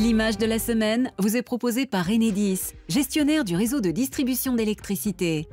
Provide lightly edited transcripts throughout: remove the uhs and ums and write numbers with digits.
L'image de la semaine vous est proposée par Enedis, gestionnaire du réseau de distribution d'électricité.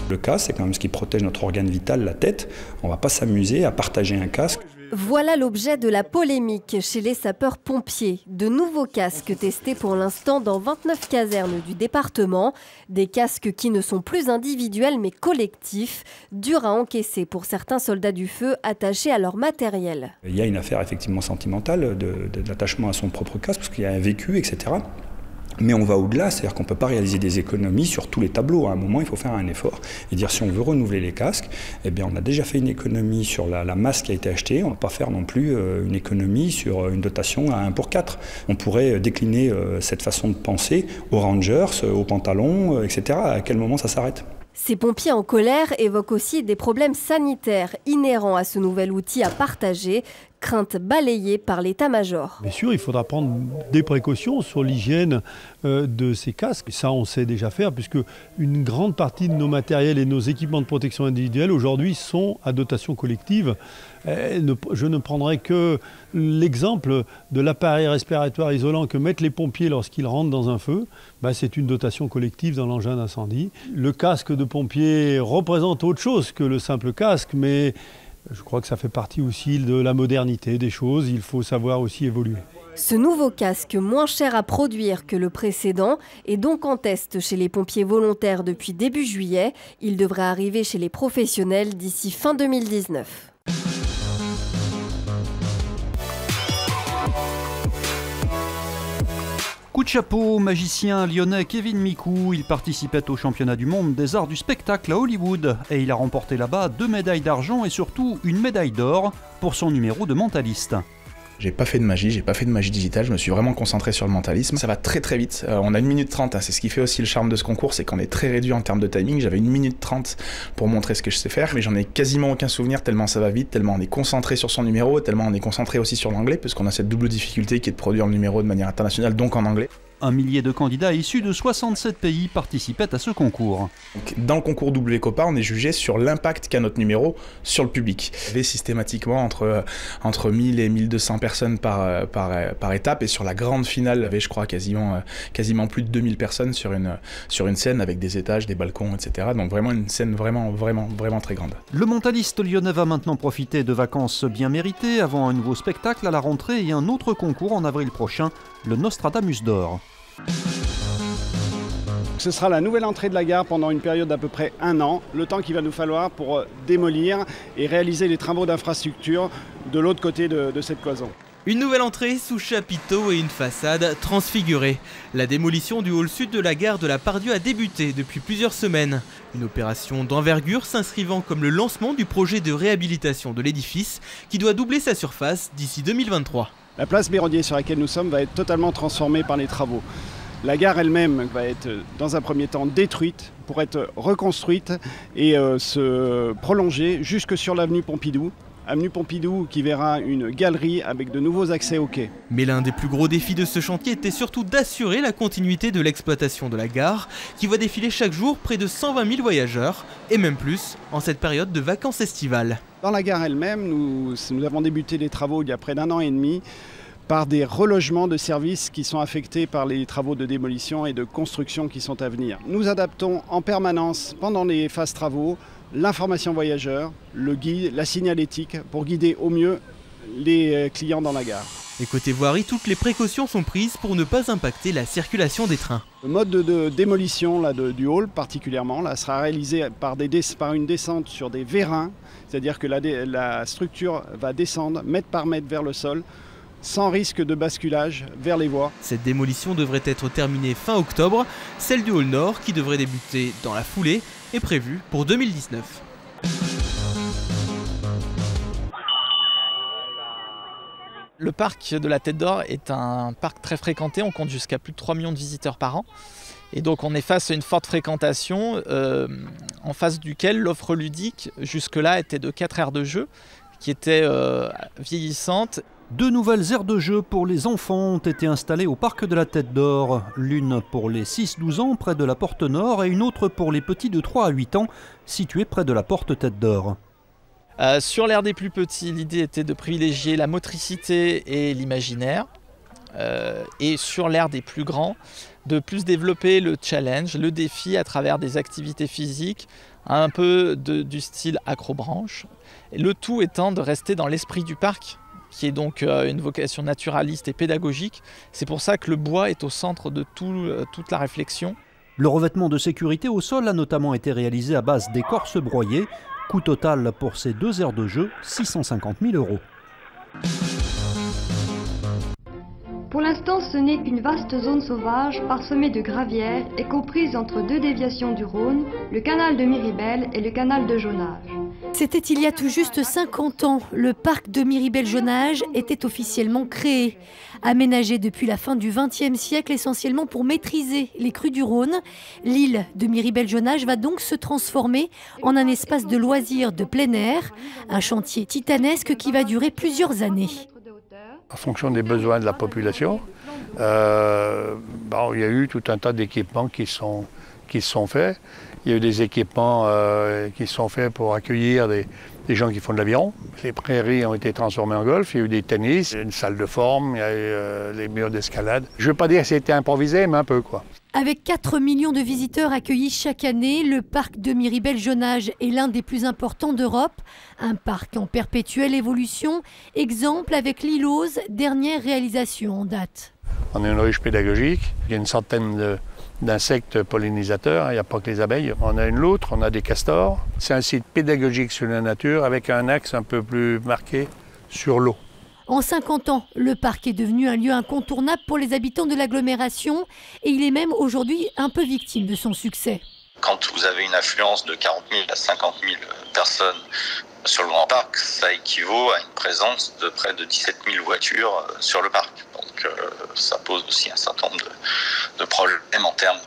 Le casque, c'est quand même ce qui protège notre organe vital, la tête. On ne va pas s'amuser à partager un casque. Voilà l'objet de la polémique chez les sapeurs-pompiers. De nouveaux casques testés pour l'instant dans 29 casernes du département. Des casques qui ne sont plus individuels mais collectifs, durs à encaisser pour certains soldats du feu attachés à leur matériel. Il y a une affaire effectivement sentimentale d'attachement à son propre casque, parce qu'il y a un vécu, etc. Mais on va au-delà, c'est-à-dire qu'on ne peut pas réaliser des économies sur tous les tableaux. À un moment, il faut faire un effort et dire si on veut renouveler les casques, eh bien, on a déjà fait une économie sur la masse qui a été achetée. On ne va pas faire non plus une économie sur une dotation à 1 pour 4. On pourrait décliner cette façon de penser aux Rangers, aux pantalons, etc. À quel moment ça s'arrête ? Ces pompiers en colère évoquent aussi des problèmes sanitaires inhérents à ce nouvel outil à partager, crainte balayée par l'état-major. Bien sûr, il faudra prendre des précautions sur l'hygiène de ces casques. Ça, on sait déjà faire, puisque une grande partie de nos matériels et nos équipements de protection individuelle aujourd'hui sont à dotation collective. Je ne prendrai que l'exemple de l'appareil respiratoire isolant que mettent les pompiers lorsqu'ils rentrent dans un feu. C'est une dotation collective dans l'engin d'incendie. Le casque de pompier représente autre chose que le simple casque, mais je crois que ça fait partie aussi de la modernité des choses. Il faut savoir aussi évoluer. Ce nouveau casque, moins cher à produire que le précédent, est donc en test chez les pompiers volontaires depuis début juillet. Il devrait arriver chez les professionnels d'ici fin 2019. Coup de chapeau au magicien lyonnais Kevin Micou. Il participait au championnat du monde des arts du spectacle à Hollywood et il a remporté là-bas 2 médailles d'argent et surtout une médaille d'or pour son numéro de mentaliste. J'ai pas fait de magie digitale, je me suis vraiment concentré sur le mentalisme. Ça va très très vite, on a 1 minute 30, c'est ce qui fait aussi le charme de ce concours, c'est qu'on est très réduit en termes de timing. J'avais 1 minute 30 pour montrer ce que je sais faire, mais j'en ai quasiment aucun souvenir tellement ça va vite, tellement on est concentré sur son numéro, tellement on est concentré aussi sur l'anglais, parce qu'on a cette double difficulté qui est de produire le numéro de manière internationale, donc en anglais. 1 millier de candidats issus de 67 pays participaient à ce concours. Donc, dans le concours WCOPA, on est jugé sur l'impact qu'a notre numéro sur le public. Il y avait systématiquement entre 1000 et 1200 personnes par étape, et sur la grande finale, il y avait, je crois, quasiment plus de 2000 personnes sur une scène avec des étages, des balcons, etc. Donc vraiment une scène vraiment très grande. Le mentaliste lyonnais va maintenant profiter de vacances bien méritées avant un nouveau spectacle à la rentrée et un autre concours en avril prochain, le Nostradamus d'or. Ce sera la nouvelle entrée de la gare pendant une période d'à peu près 1 an, le temps qu'il va nous falloir pour démolir et réaliser les travaux d'infrastructure de l'autre côté de cette cloison. Une nouvelle entrée sous chapiteau et une façade transfigurée. La démolition du hall sud de la gare de la Part-Dieu a débuté depuis plusieurs semaines. Une opération d'envergure s'inscrivant comme le lancement du projet de réhabilitation de l'édifice qui doit doubler sa surface d'ici 2023. La place Mérodier sur laquelle nous sommes va être totalement transformée par les travaux. La gare elle-même va être dans un premier temps détruite pour être reconstruite et se prolonger jusque sur l'avenue Pompidou. Avenue Pompidou qui verra une galerie avec de nouveaux accès au quai. Mais l'un des plus gros défis de ce chantier était surtout d'assurer la continuité de l'exploitation de la gare qui voit défiler chaque jour près de 120 000 voyageurs et même plus en cette période de vacances estivales. Dans la gare elle-même, nous avons débuté les travaux il y a près d'1 an et demi par des relogements de services qui sont affectés par les travaux de démolition et de construction qui sont à venir. Nous adaptons en permanence pendant les phases travaux l'information voyageur, le guide, la signalétique pour guider au mieux les clients dans la gare. Et côté voirie, toutes les précautions sont prises pour ne pas impacter la circulation des trains. Le mode de démolition du hall particulièrement sera réalisé par une descente sur des vérins, c'est-à-dire que la structure va descendre mètre par mètre vers le sol, sans risque de basculage vers les voies. Cette démolition devrait être terminée fin octobre. Celle du hall nord, qui devrait débuter dans la foulée, est prévue pour 2019. Le parc de la Tête d'Or est un parc très fréquenté, on compte jusqu'à plus de 3 millions de visiteurs par an. Et donc on est face à une forte fréquentation en face duquel l'offre ludique jusque-là était de 4 aires de jeu qui étaient vieillissantes. 2 nouvelles aires de jeu pour les enfants ont été installées au parc de la Tête d'Or. L'une pour les 6-12 ans près de la porte Nord et une autre pour les petits de 3 à 8 ans situés près de la porte Tête d'Or. Sur l'aire des plus petits, l'idée était de privilégier la motricité et l'imaginaire. Et sur l'aire des plus grands, de plus développer le challenge, le défi à travers des activités physiques, un peu du style acrobranche. Le tout étant de rester dans l'esprit du parc, qui est donc une vocation naturaliste et pédagogique. C'est pour ça que le bois est au centre de toute la réflexion. Le revêtement de sécurité au sol a notamment été réalisé à base d'écorce broyée. Coût total pour ces 2 aires de jeu, 650 000 €. Pour l'instant, ce n'est qu'une vaste zone sauvage parsemée de gravières et comprise entre 2 déviations du Rhône, le canal de Miribel et le canal de Jonage. C'était il y a tout juste 50 ans. Le parc de Miribel-Jonage était officiellement créé. Aménagé depuis la fin du XXe siècle essentiellement pour maîtriser les crues du Rhône, l'île de Miribel-Jonage va donc se transformer en un espace de loisirs de plein air, un chantier titanesque qui va durer plusieurs années. En fonction des besoins de la population, il y a eu tout un tas d'équipements qui sont faits. Il y a eu des équipements qui sont faits pour accueillir des gens qui font de l'aviron. Les prairies ont été transformées en golf, il y a eu des tennis, une salle de forme, il y a eu les murs d'escalade. Je ne veux pas dire que c'était improvisé, mais un peu quoi. Avec 4 millions de visiteurs accueillis chaque année, le parc de Miribel-Jonage est l'un des plus importants d'Europe. Un parc en perpétuelle évolution, exemple avec l'Îlose, dernière réalisation en date. On a une ruche pédagogique, il y a une centaine d'insectes pollinisateurs, il n'y a pas que les abeilles. On a une loutre, on a des castors. C'est un site pédagogique sur la nature avec un axe un peu plus marqué sur l'eau. En 50 ans, le parc est devenu un lieu incontournable pour les habitants de l'agglomération et il est même aujourd'hui un peu victime de son succès. Quand vous avez une affluence de 40 000 à 50 000 personnes sur le Grand Parc, ça équivaut à une présence de près de 17 000 voitures sur le parc. Donc ça pose aussi un certain nombre de problèmes en termes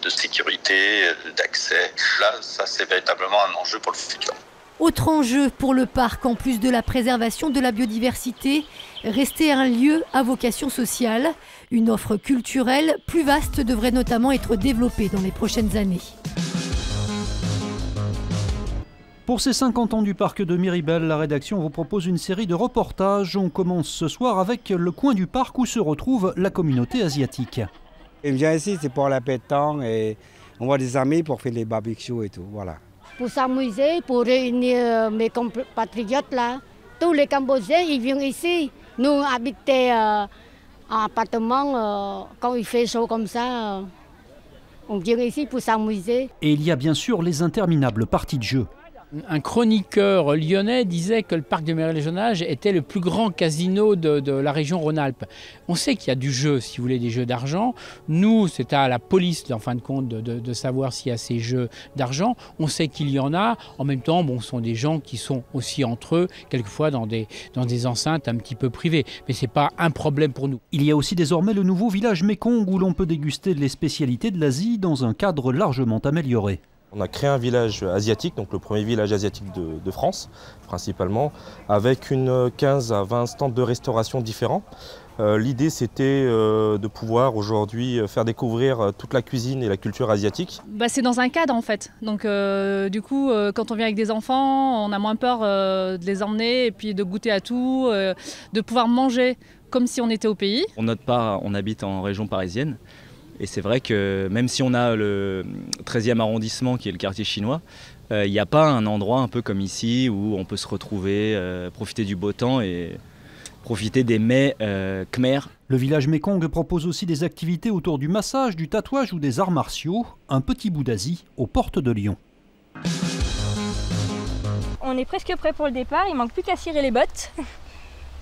de sécurité, d'accès. Là, ça c'est véritablement un enjeu pour le futur. Autre enjeu pour le parc, en plus de la préservation de la biodiversité, rester un lieu à vocation sociale. Une offre culturelle plus vaste devrait notamment être développée dans les prochaines années. Pour ces 50 ans du parc de Miribel, la rédaction vous propose une série de reportages. On commence ce soir avec le coin du parc où se retrouve la communauté asiatique. On vient ici, c'est pour la pétanque et on voit des amis pour faire les barbecues et tout, voilà. Pour s'amuser, pour réunir mes compatriotes là. Tous les Cambodgiens, ils viennent ici. Nous, habiter en appartement, quand il fait chaud comme ça, on vient ici pour s'amuser. Et il y a bien sûr les interminables parties de jeu. Un chroniqueur lyonnais disait que le parc de Miribel-Jonage était le plus grand casino de la région Rhône-Alpes. On sait qu'il y a du jeu, si vous voulez, des jeux d'argent. Nous, c'est à la police, en fin de compte, de savoir s'il y a ces jeux d'argent. On sait qu'il y en a. En même temps, ce sont des gens qui sont aussi entre eux, quelquefois dans des enceintes un petit peu privées. Mais ce n'est pas un problème pour nous. Il y a aussi désormais le nouveau village Mekong où l'on peut déguster les spécialités de l'Asie dans un cadre largement amélioré. On a créé un village asiatique, donc le premier village asiatique de France, principalement, avec une 15 à 20 stands de restauration différents. L'idée, c'était de pouvoir aujourd'hui faire découvrir toute la cuisine et la culture asiatique. C'est dans un cadre en fait. Donc du coup, quand on vient avec des enfants, on a moins peur de les emmener et puis de goûter à tout, de pouvoir manger comme si on était au pays. Pour notre part, on habite en région parisienne. Et c'est vrai que même si on a le 13e arrondissement qui est le quartier chinois, il n'y a pas un endroit un peu comme ici où on peut se retrouver, profiter du beau temps et profiter des mets khmer. Le village Mekong propose aussi des activités autour du massage, du tatouage ou des arts martiaux. Un petit bout d'Asie aux portes de Lyon. On est presque prêt pour le départ, il manque plus qu'à cirer les bottes.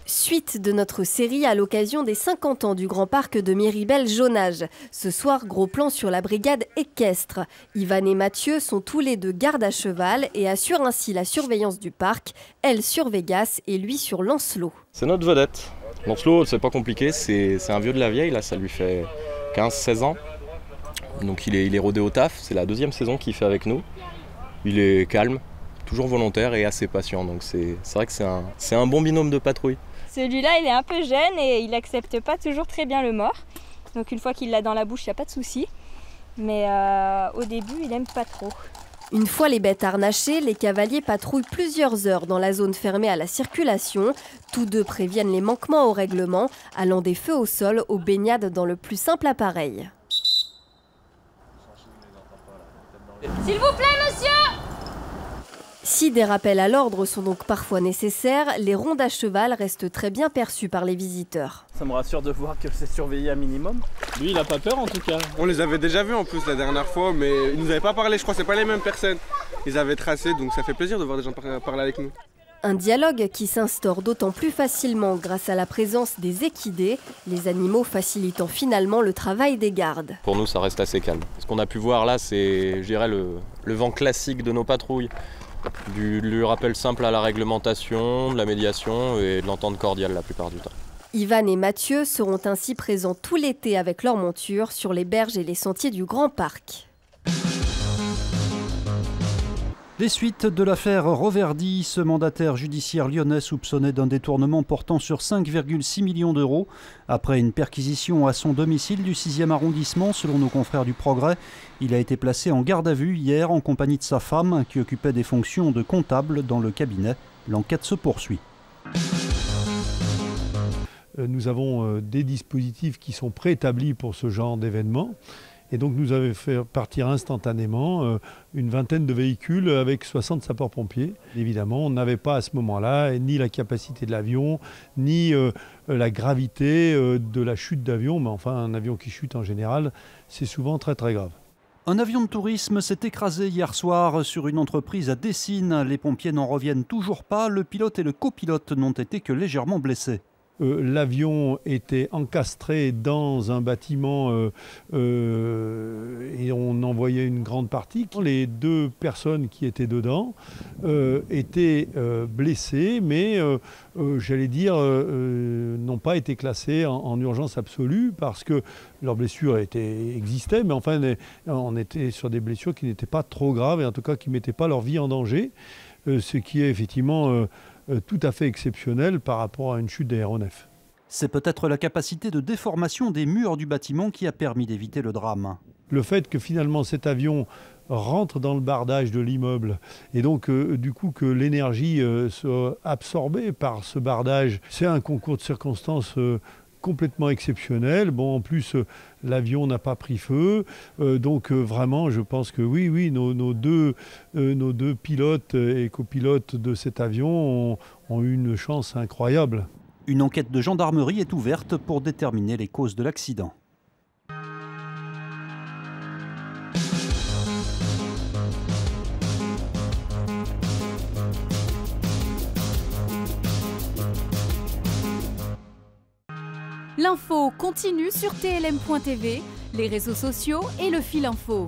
Suite de notre série à l'occasion des 50 ans du Grand Parc de Miribel-Jonage. Ce soir, gros plan sur la brigade équestre. Ivan et Mathieu sont tous les deux gardes à cheval et assurent ainsi la surveillance du parc. Elle sur Vegas et lui sur Lancelot. C'est notre vedette. Lancelot, c'est pas compliqué, c'est un vieux de la vieille, là ça lui fait 15-16 ans. Donc il est rodé au taf, c'est la 2e saison qu'il fait avec nous. Il est calme, toujours volontaire et assez patient, donc c'est vrai que c'est un bon binôme de patrouille. Celui-là, il est un peu jeune et il accepte pas toujours très bien le mort. Donc une fois qu'il l'a dans la bouche, il n'y a pas de souci. Mais au début, il aime pas trop. Une fois les bêtes harnachées, les cavaliers patrouillent plusieurs heures dans la zone fermée à la circulation. Tous deux préviennent les manquements au règlement, allant des feux au sol aux baignades dans le plus simple appareil. S'il vous plaît, monsieur! Si des rappels à l'ordre sont donc parfois nécessaires, les rondes à cheval restent très bien perçues par les visiteurs. Ça me rassure de voir que c'est surveillé un minimum. Lui, il n'a pas peur en tout cas. On les avait déjà vus en plus la dernière fois, mais ils nous avaient pas parlé, je crois que c'est pas les mêmes personnes. Ils avaient tracé, donc ça fait plaisir de voir des gens parler avec nous. Un dialogue qui s'instaure d'autant plus facilement grâce à la présence des équidés, les animaux facilitant finalement le travail des gardes. Pour nous, ça reste assez calme. Ce qu'on a pu voir là, c'est, je dirais, le vent classique de nos patrouilles. Du rappel simple à la réglementation, de la médiation et de l'entente cordiale la plupart du temps. Ivan et Mathieu seront ainsi présents tout l'été avec leur monture sur les berges et les sentiers du Grand Parc. Les suites de l'affaire Roverdi, ce mandataire judiciaire lyonnais soupçonné d'un détournement portant sur 5,6 millions d'euros. Après une perquisition à son domicile du 6e arrondissement, selon nos confrères du Progrès, il a été placé en garde à vue hier en compagnie de sa femme qui occupait des fonctions de comptable dans le cabinet. L'enquête se poursuit. Nous avons des dispositifs qui sont préétablis pour ce genre d'événement. Et donc nous avons fait partir instantanément une vingtaine de véhicules avec 60 sapeurs-pompiers. Évidemment, on n'avait pas à ce moment-là ni la capacité de l'avion, ni la gravité de la chute d'avion. Mais enfin, un avion qui chute en général, c'est souvent très très grave. Un avion de tourisme s'est écrasé hier soir sur une entreprise à Dessines. Les pompiers n'en reviennent toujours pas. Le pilote et le copilote n'ont été que légèrement blessés. L'avion était encastré dans un bâtiment et on en voyait une grande partie. Les 2 personnes qui étaient dedans étaient blessées, mais j'allais dire n'ont pas été classées en urgence absolue parce que leurs blessures existaient, mais enfin on était sur des blessures qui n'étaient pas trop graves et en tout cas qui ne mettaient pas leur vie en danger, ce qui est effectivement tout à fait exceptionnel par rapport à une chute d'aéronef. C'est peut-être la capacité de déformation des murs du bâtiment qui a permis d'éviter le drame. Le fait que finalement cet avion rentre dans le bardage de l'immeuble et donc du coup que l'énergie soit absorbée par ce bardage, c'est un concours de circonstances complètement exceptionnel. Bon, en plus, l'avion n'a pas pris feu. Donc, vraiment, je pense que oui, nos deux pilotes et copilotes de cet avion ont eu une chance incroyable. Une enquête de gendarmerie est ouverte pour déterminer les causes de l'accident. L'info continue sur TLM.tv, les réseaux sociaux et le fil info.